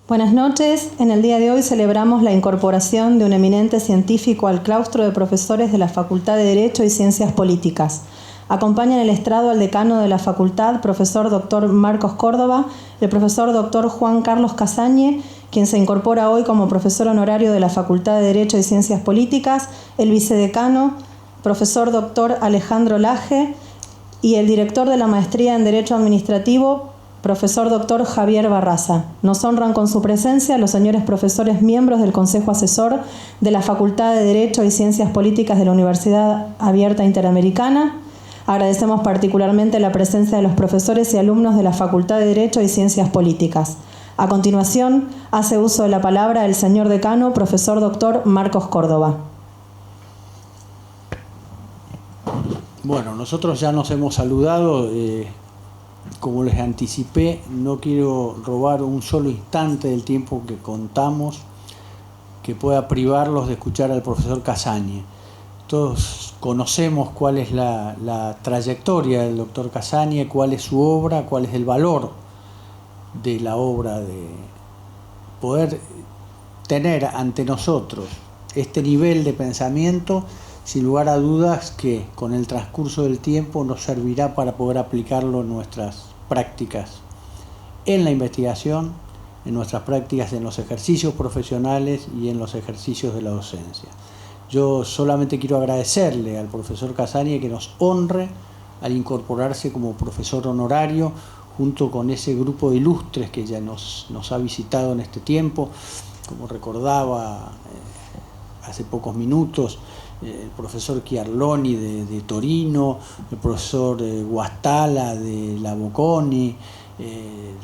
Buenas noches. En el día de hoy celebramos la incorporación de un eminente científico al claustro de profesores de la Facultad de Derecho y Ciencias Políticas. Acompaña en el estrado al decano de la facultad, profesor Dr. Marcos Córdoba, el profesor Dr. Juan Carlos Casañe, quien se incorpora hoy como profesor honorario de la Facultad de Derecho y Ciencias Políticas, el vicedecano, profesor Dr. Alejandro Laje, y el director de la Maestría en Derecho Administrativo, profesor Dr. Javier Barraza. Nos honran con su presencia los señores profesores miembros del Consejo Asesor de la Facultad de Derecho y Ciencias Políticas de la Universidad Abierta Interamericana. Agradecemos particularmente la presencia de los profesores y alumnos de la Facultad de Derecho y Ciencias Políticas. A continuación, hace uso de la palabra el señor decano, profesor Dr. Marcos Córdoba. Bueno, nosotros ya nos hemos saludado. Como les anticipé, no quiero robar un solo instante del tiempo que contamos que pueda privarlos de escuchar al profesor Casañe. Todos conocemos cuál es la trayectoria del doctor Casañe, cuál es su obra, cuál es el valor de la obra, de poder tener ante nosotros este nivel de pensamiento. Sin lugar a dudas que con el transcurso del tiempo nos servirá para poder aplicarlo en nuestras prácticas, en la investigación, en nuestras prácticas, en los ejercicios profesionales y en los ejercicios de la docencia. Yo solamente quiero agradecerle al profesor Casañe que nos honre al incorporarse como profesor honorario junto con ese grupo de ilustres que ya nos ha visitado en este tiempo, como recordaba hace pocos minutos, el profesor Chiarloni de Torino, el profesor Guastalla de la Bocconi,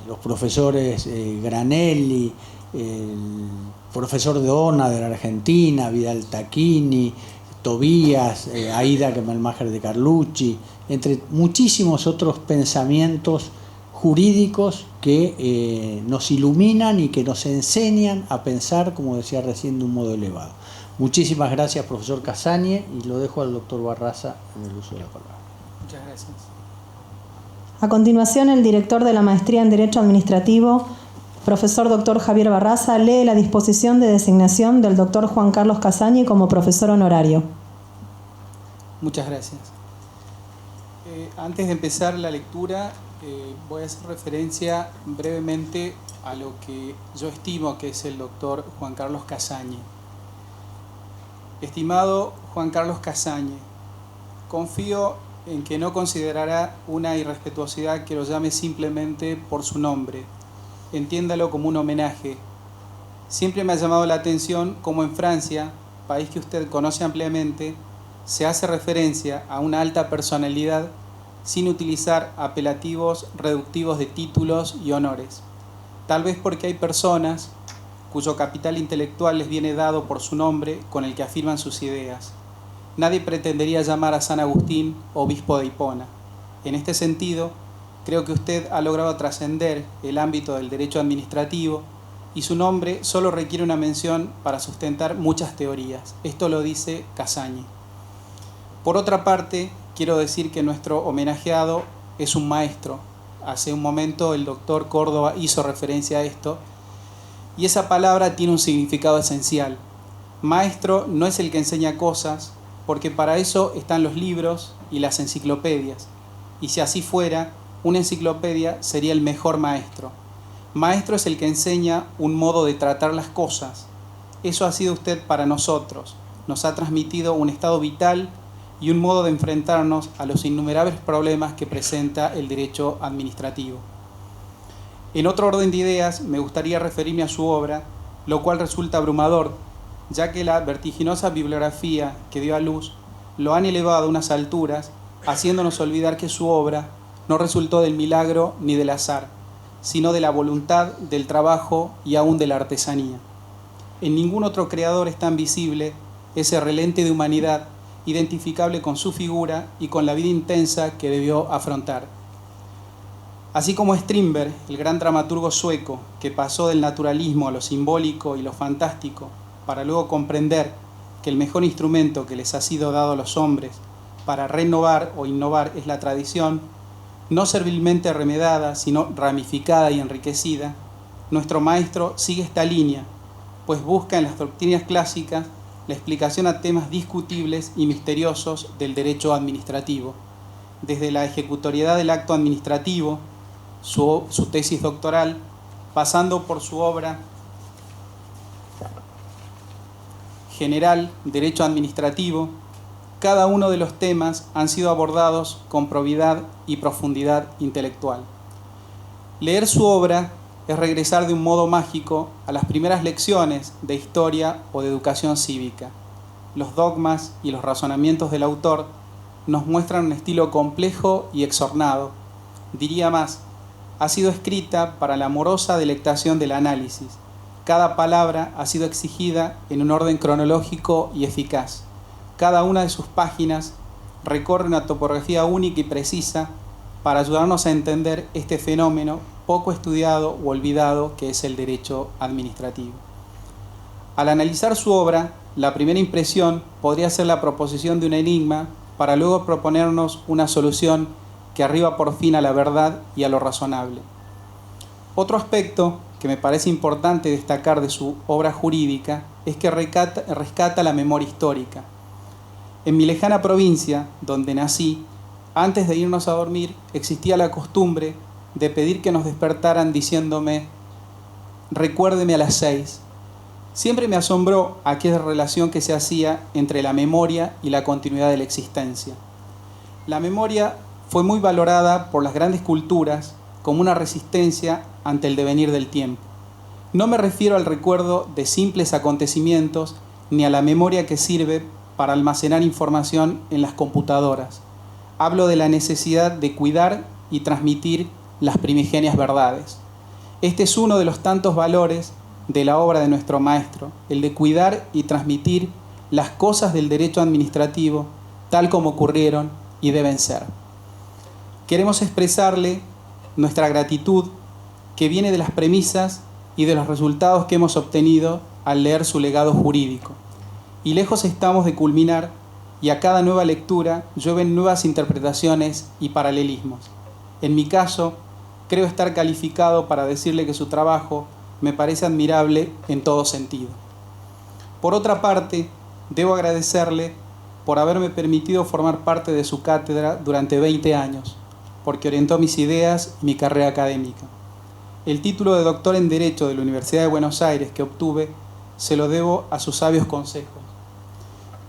los profesores Granelli, el profesor de ONA de la Argentina, Vidal Tacchini, Tobías, Aida Kemalmacher de Carlucci, entre muchísimos otros pensamientos jurídicos que nos iluminan y que nos enseñan a pensar, como decía recién, de un modo elevado. Muchísimas gracias, profesor Casañe, y lo dejo al doctor Barraza en el uso de la palabra. Muchas gracias. A continuación, el director de la Maestría en Derecho Administrativo, profesor Dr. Javier Barraza, lee la disposición de designación del doctor Juan Carlos Casañe como profesor honorario. Muchas gracias. Antes de empezar la lectura, voy a hacer referencia brevemente a lo que yo estimo que es el doctor Juan Carlos Casañe. Estimado Juan Carlos Casañe, confío en que no considerará una irrespetuosidad que lo llame simplemente por su nombre. Entiéndalo como un homenaje. Siempre me ha llamado la atención cómo en Francia, país que usted conoce ampliamente, se hace referencia a una alta personalidad sin utilizar apelativos reductivos de títulos y honores. Tal vez porque hay personas cuyo capital intelectual les viene dado por su nombre con el que afirman sus ideas. Nadie pretendería llamar a San Agustín obispo de Hipona. En este sentido, creo que usted ha logrado trascender el ámbito del derecho administrativo y su nombre solo requiere una mención para sustentar muchas teorías. Esto lo dice Casañe. Por otra parte, quiero decir que nuestro homenajeado es un maestro. Hace un momento el doctor Córdoba hizo referencia a esto, y esa palabra tiene un significado esencial. Maestro no es el que enseña cosas, porque para eso están los libros y las enciclopedias. Y si así fuera, una enciclopedia sería el mejor maestro. Maestro es el que enseña un modo de tratar las cosas. Eso ha sido usted para nosotros. Nos ha transmitido un estado vital y un modo de enfrentarnos a los innumerables problemas que presenta el derecho administrativo. En otro orden de ideas, me gustaría referirme a su obra, lo cual resulta abrumador, ya que la vertiginosa bibliografía que dio a luz lo han elevado a unas alturas, haciéndonos olvidar que su obra no resultó del milagro ni del azar, sino de la voluntad, del trabajo y aún de la artesanía. En ningún otro creador es tan visible ese relente de humanidad identificable con su figura y con la vida intensa que debió afrontar. Así como Strindberg, el gran dramaturgo sueco, que pasó del naturalismo a lo simbólico y lo fantástico, para luego comprender que el mejor instrumento que les ha sido dado a los hombres para renovar o innovar es la tradición, no servilmente remedada, sino ramificada y enriquecida, nuestro maestro sigue esta línea, pues busca en las doctrinas clásicas la explicación a temas discutibles y misteriosos del derecho administrativo, desde la ejecutoriedad del acto administrativo, su tesis doctoral, pasando por su obra general, Derecho Administrativo. Cada uno de los temas han sido abordados con probidad y profundidad intelectual. Leer su obra es regresar de un modo mágico a las primeras lecciones de historia o de educación cívica. Los dogmas y los razonamientos del autor nos muestran un estilo complejo y exornado. Diría más, ha sido escrita para la amorosa delectación del análisis. Cada palabra ha sido exigida en un orden cronológico y eficaz. Cada una de sus páginas recorre una topografía única y precisa para ayudarnos a entender este fenómeno poco estudiado o olvidado que es el derecho administrativo. Al analizar su obra, la primera impresión podría ser la proposición de un enigma para luego proponernos una solución que arriba por fin a la verdad y a lo razonable. Otro aspecto que me parece importante destacar de su obra jurídica es que rescata la memoria histórica. En mi lejana provincia, donde nací, antes de irnos a dormir existía la costumbre de pedir que nos despertaran diciéndome: recuérdeme a las 6. Siempre me asombró aquella relación que se hacía entre la memoria y la continuidad de la existencia. La memoria fue muy valorada por las grandes culturas como una resistencia ante el devenir del tiempo. No me refiero al recuerdo de simples acontecimientos ni a la memoria que sirve para almacenar información en las computadoras. Hablo de la necesidad de cuidar y transmitir las primigenias verdades. Este es uno de los tantos valores de la obra de nuestro maestro, el de cuidar y transmitir las cosas del derecho administrativo tal como ocurrieron y deben ser. Queremos expresarle nuestra gratitud, que viene de las premisas y de los resultados que hemos obtenido al leer su legado jurídico. Y lejos estamos de culminar, y a cada nueva lectura llueven nuevas interpretaciones y paralelismos. En mi caso, creo estar calificado para decirle que su trabajo me parece admirable en todo sentido. Por otra parte, debo agradecerle por haberme permitido formar parte de su cátedra durante 20 años, porque orientó mis ideas y mi carrera académica. El título de doctor en Derecho de la Universidad de Buenos Aires que obtuve se lo debo a sus sabios consejos.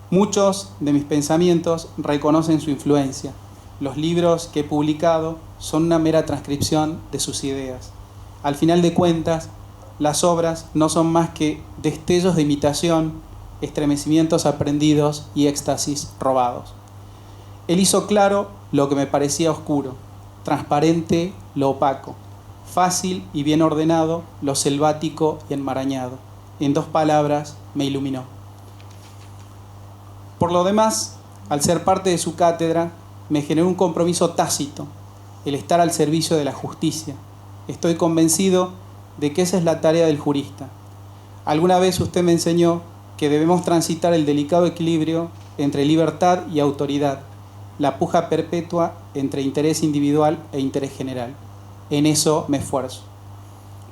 Muchos de mis pensamientos reconocen su influencia. Los libros que he publicado son una mera transcripción de sus ideas. Al final de cuentas, las obras no son más que destellos de imitación, estremecimientos aprendidos y éxtasis robados. Él hizo claro lo que me parecía oscuro, transparente lo opaco, fácil y bien ordenado lo selvático y enmarañado. En 2 palabras, me iluminó. Por lo demás, al ser parte de su cátedra, me generó un compromiso tácito, el estar al servicio de la justicia. Estoy convencido de que esa es la tarea del jurista. Alguna vez usted me enseñó que debemos transitar el delicado equilibrio entre libertad y autoridad, la puja perpetua entre interés individual e interés general. En eso me esfuerzo.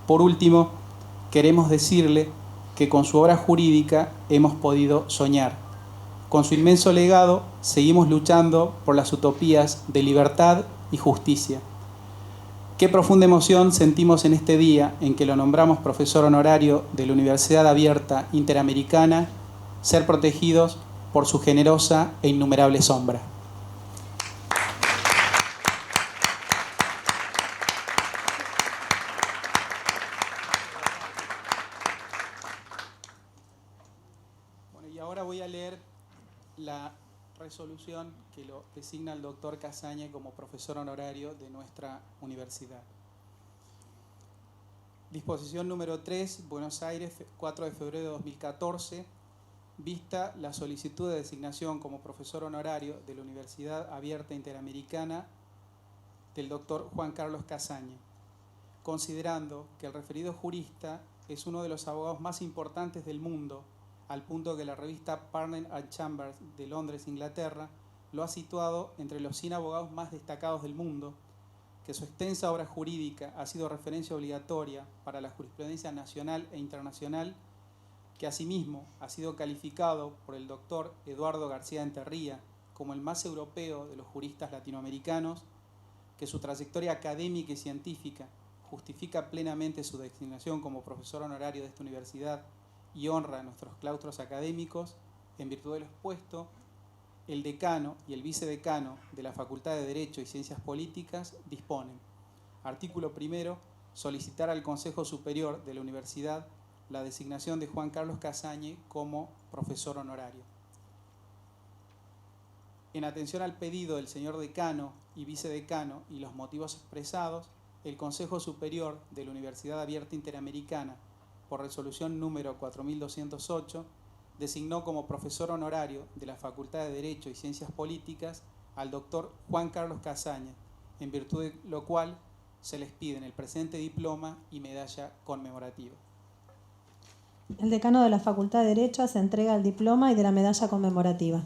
Por último, queremos decirle que con su obra jurídica hemos podido soñar. Con su inmenso legado seguimos luchando por las utopías de libertad y justicia. Qué profunda emoción sentimos en este día en que lo nombramos profesor honorario de la Universidad Abierta Interamericana, ser protegidos por su generosa e innumerable sombra. Bueno, y ahora voy a leer la resolución que lo designa el doctor Casaña como profesor honorario de nuestra universidad. Disposición número 3, Buenos Aires, 4 de febrero de 2014. Vista la solicitud de designación como profesor honorario de la Universidad Abierta Interamericana del doctor Juan Carlos Casaña, considerando que el referido jurista es uno de los abogados más importantes del mundo, al punto que la revista Partners and Chambers de Londres, Inglaterra, lo ha situado entre los 100 abogados más destacados del mundo, que su extensa obra jurídica ha sido referencia obligatoria para la jurisprudencia nacional e internacional, que asimismo ha sido calificado por el doctor Eduardo García Enterría como el más europeo de los juristas latinoamericanos, que su trayectoria académica y científica justifica plenamente su designación como profesor honorario de esta universidad y honra nuestros claustros académicos, en virtud de lo expuesto, el decano y el vicedecano de la Facultad de Derecho y Ciencias Políticas disponen: artículo primero, solicitar al Consejo Superior de la Universidad la designación de Juan Carlos Casañe como profesor honorario. En atención al pedido del señor decano y vicedecano y los motivos expresados, el Consejo Superior de la Universidad Abierta Interamericana, por resolución número 4208, designó como profesor honorario de la Facultad de Derecho y Ciencias Políticas al doctor Juan Carlos Casaña, en virtud de lo cual se les piden el presente diploma y medalla conmemorativa. El decano de la Facultad de Derecho se entrega el diploma y de la medalla conmemorativa.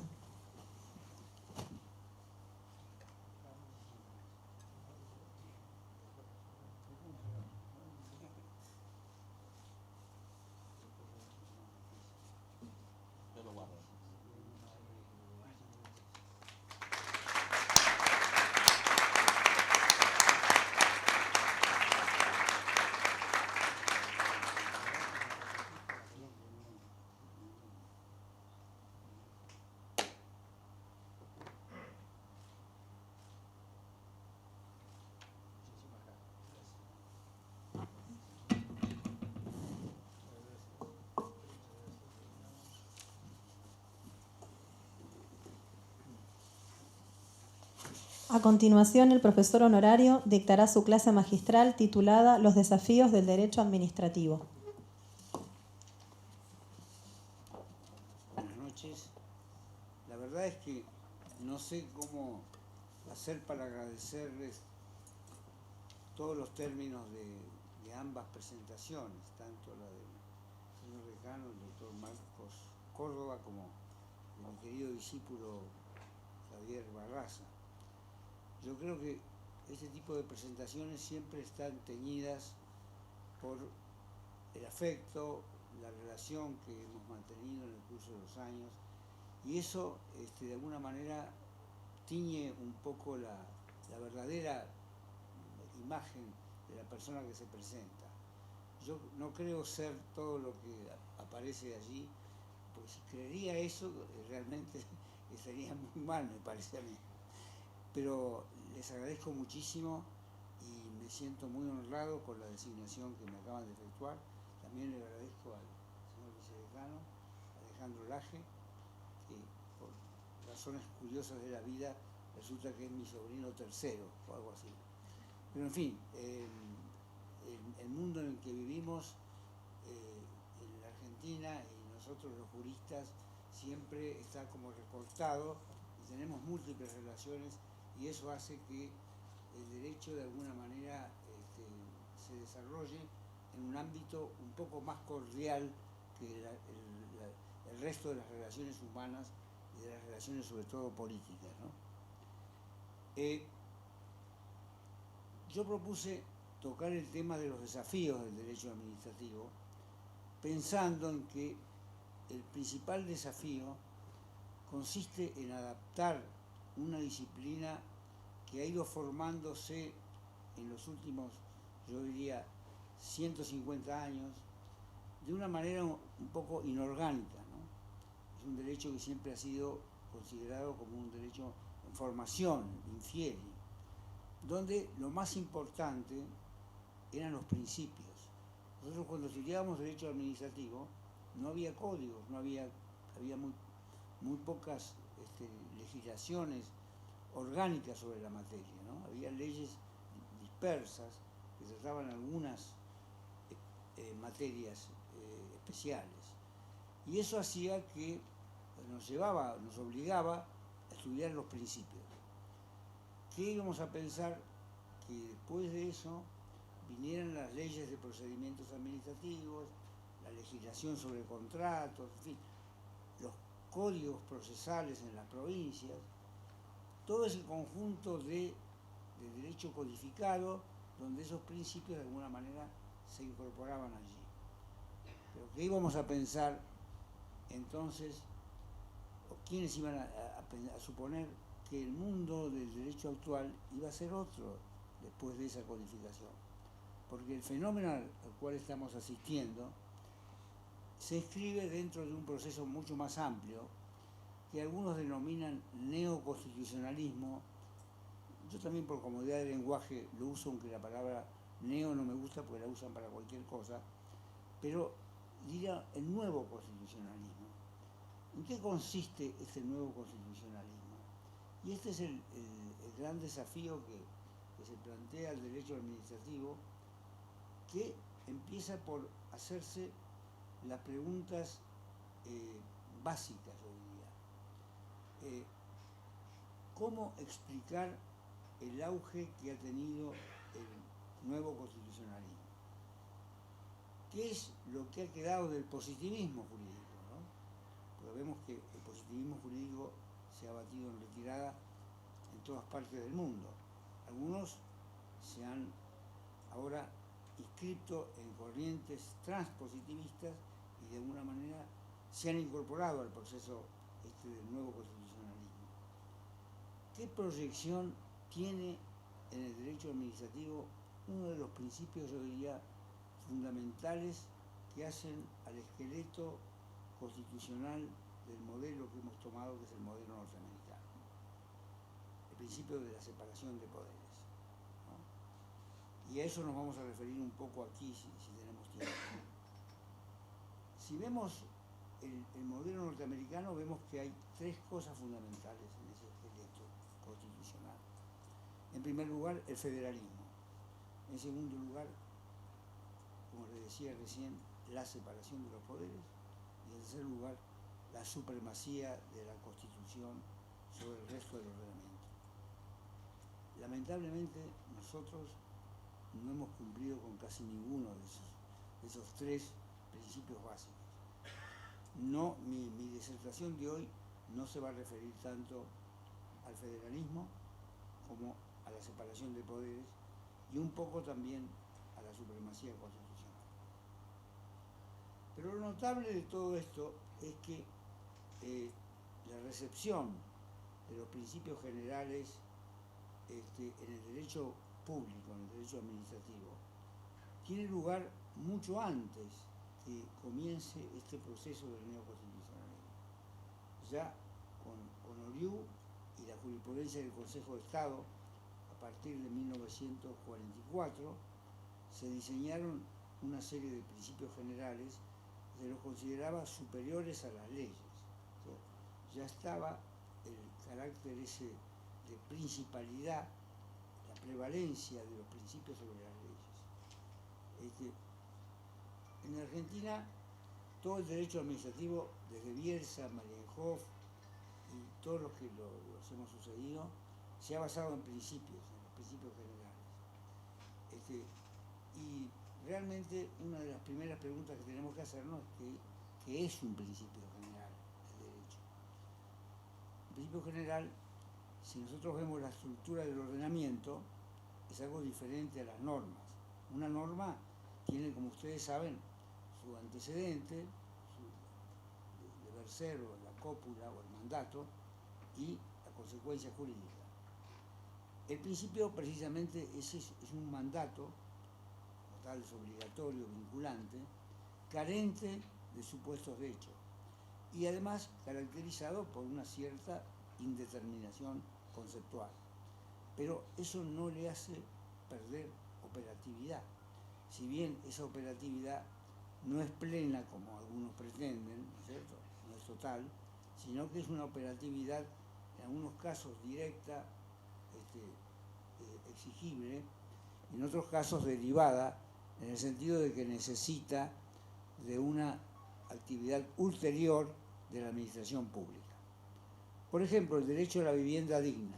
A continuación, el profesor honorario dictará su clase magistral titulada Los desafíos del derecho administrativo. Buenas noches. La verdad es que no sé cómo hacer para agradecerles todos los términos de ambas presentaciones, tanto la del señor decano, el doctor Marcos Córdoba, como de mi querido discípulo Javier Barraza. Yo creo que este tipo de presentaciones siempre están teñidas por el afecto, la relación que hemos mantenido en el curso de los años, y eso de alguna manera tiñe un poco la verdadera imagen de la persona que se presenta. Yo no creo ser todo lo que aparece allí, porque si creería eso realmente estaría muy mal, me parece a mí. Pero les agradezco muchísimo y me siento muy honrado con la designación que me acaban de efectuar. También le agradezco al señor vicedecano, Alejandro Laje, que por razones curiosas de la vida resulta que es mi sobrino tercero o algo así. Pero en fin, el mundo en el que vivimos, en la Argentina, y nosotros los juristas, siempre está como recortado y tenemos múltiples relaciones, y eso hace que el derecho de alguna manera se desarrolle en un ámbito un poco más cordial que el resto de las relaciones humanas y de las relaciones sobre todo políticas, ¿no? Yo propuse tocar el tema de los desafíos del derecho administrativo, pensando en que el principal desafío consiste en adaptar una disciplina que ha ido formándose en los últimos, yo diría, 150 años, de una manera un poco inorgánica, ¿no? Es un derecho que siempre ha sido considerado como un derecho en formación, infieri, donde lo más importante eran los principios. Nosotros cuando estudiábamos derecho administrativo no había códigos, había muy pocas legislaciones orgánicas sobre la materia, ¿no? Había leyes dispersas que trataban algunas materias especiales, y eso hacía que nos obligaba a estudiar los principios. ¿Qué íbamos a pensar? Que después de eso vinieran las leyes de procedimientos administrativos, la legislación sobre contratos, en fin, los códigos procesales en las provincias, todo ese conjunto de de derecho codificado, donde esos principios de alguna manera se incorporaban allí. Pero ¿qué íbamos a pensar entonces, o quiénes iban a suponer que el mundo del derecho actual iba a ser otro después de esa codificación? Porque el fenómeno al cual estamos asistiendo se inscribe dentro de un proceso mucho más amplio que algunos denominan neoconstitucionalismo. Yo también, por comodidad de lenguaje, lo uso, aunque la palabra neo no me gusta porque la usan para cualquier cosa, pero diría el nuevo constitucionalismo. ¿En qué consiste este nuevo constitucionalismo? Y este es el gran desafío que se plantea el derecho administrativo, que empieza por hacerse las preguntas básicas, yo diría. ¿Cómo explicar el auge que ha tenido el nuevo constitucionalismo? ¿Qué es lo que ha quedado del positivismo jurídico, ¿no? Porque vemos que el positivismo jurídico se ha batido en retirada en todas partes del mundo. Algunos se han ahora inscrito en corrientes transpositivistas y de alguna manera se han incorporado al proceso del nuevo constitucionalismo. ¿Qué proyección tiene en el derecho administrativo uno de los principios, yo diría, fundamentales que hacen al esqueleto constitucional del modelo que hemos tomado, que es el modelo norteamericano? El principio de la separación de poderes, ¿no? Y a eso nos vamos a referir un poco aquí, si tenemos tiempo. Si vemos el modelo norteamericano, vemos que hay tres cosas fundamentales en ese esqueleto constitucional. En primer lugar, el federalismo. En segundo lugar, como les decía recién, la separación de los poderes. Y en tercer lugar, la supremacía de la Constitución sobre el resto del ordenamiento. Lamentablemente, nosotros no hemos cumplido con casi ninguno de esos tres principios básicos. No, mi disertación de hoy no se va a referir tanto al federalismo como a la separación de poderes y un poco también a la supremacía constitucional. Pero lo notable de todo esto es que la recepción de los principios generales en el derecho público, en el derecho administrativo, tiene lugar mucho antes que comience este proceso del neoconstitucionalismo. Ya con Oriú y la jurisprudencia del Consejo de Estado, a partir de 1944, se diseñaron una serie de principios generales que se los consideraba superiores a las leyes. O sea, ya estaba el carácter ese de principalidad, la prevalencia de los principios sobre las leyes. En Argentina, todo el derecho administrativo, desde Bierza, Marienhoff y todos los que los hemos sucedido, se ha basado en principios, en los principios generales. Y realmente una de las primeras preguntas que tenemos que hacernos es ¿qué es un principio general del derecho? Un principio general, si nosotros vemos la estructura del ordenamiento, es algo diferente a las normas. Una norma tiene, como ustedes saben, su antecedente, su deber ser, o la cópula, o el mandato, y la consecuencia jurídica. El principio, precisamente, es un mandato, como tal, es obligatorio, vinculante, carente de supuestos de hecho, y además caracterizado por una cierta indeterminación conceptual. Pero eso no le hace perder operatividad. Si bien esa operatividad no es plena, como algunos pretenden, ¿no es cierto?, no es total, sino que es una operatividad, en algunos casos directa, exigible, en otros casos derivada, en el sentido de que necesita de una actividad ulterior de la administración pública. Por ejemplo, el derecho a la vivienda digna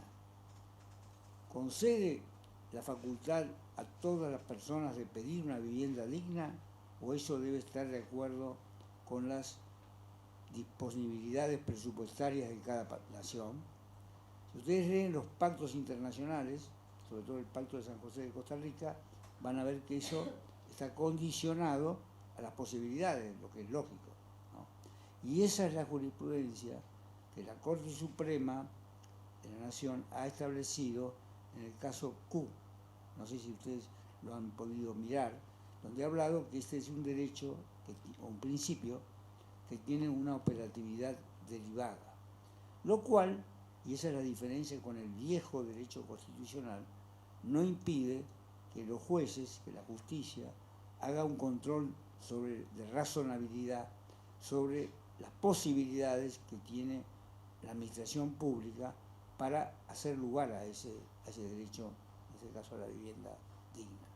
concede la facultad a todas las personas de pedir una vivienda digna, o eso debe estar de acuerdo con las disponibilidades presupuestarias de cada nación. Si ustedes leen los pactos internacionales, sobre todo el Pacto de San José de Costa Rica, van a ver que eso está condicionado a las posibilidades, lo que es lógico, ¿no? Y esa es la jurisprudencia que la Corte Suprema de la Nación ha establecido en el caso Q. No sé si ustedes lo han podido mirar, donde ha hablado que este es un derecho, o un principio, que tiene una operatividad derivada. Lo cual, y esa es la diferencia con el viejo derecho constitucional, no impide que los jueces, que la justicia, haga un control de razonabilidad sobre las posibilidades que tiene la administración pública para hacer lugar a ese derecho, en este caso a la vivienda digna.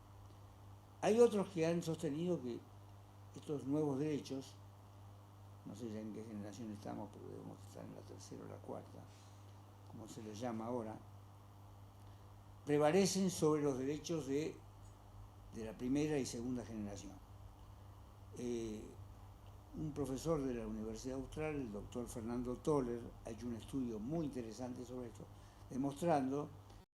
Hay otros que han sostenido que estos nuevos derechos, no sé ya en qué generación estamos, pero debemos estar en la tercera o la cuarta, como se les llama ahora, prevalecen sobre los derechos de la primera y segunda generación. Un profesor de la Universidad Austral, el doctor Fernando Toller, ha hecho un estudio muy interesante sobre esto, demostrando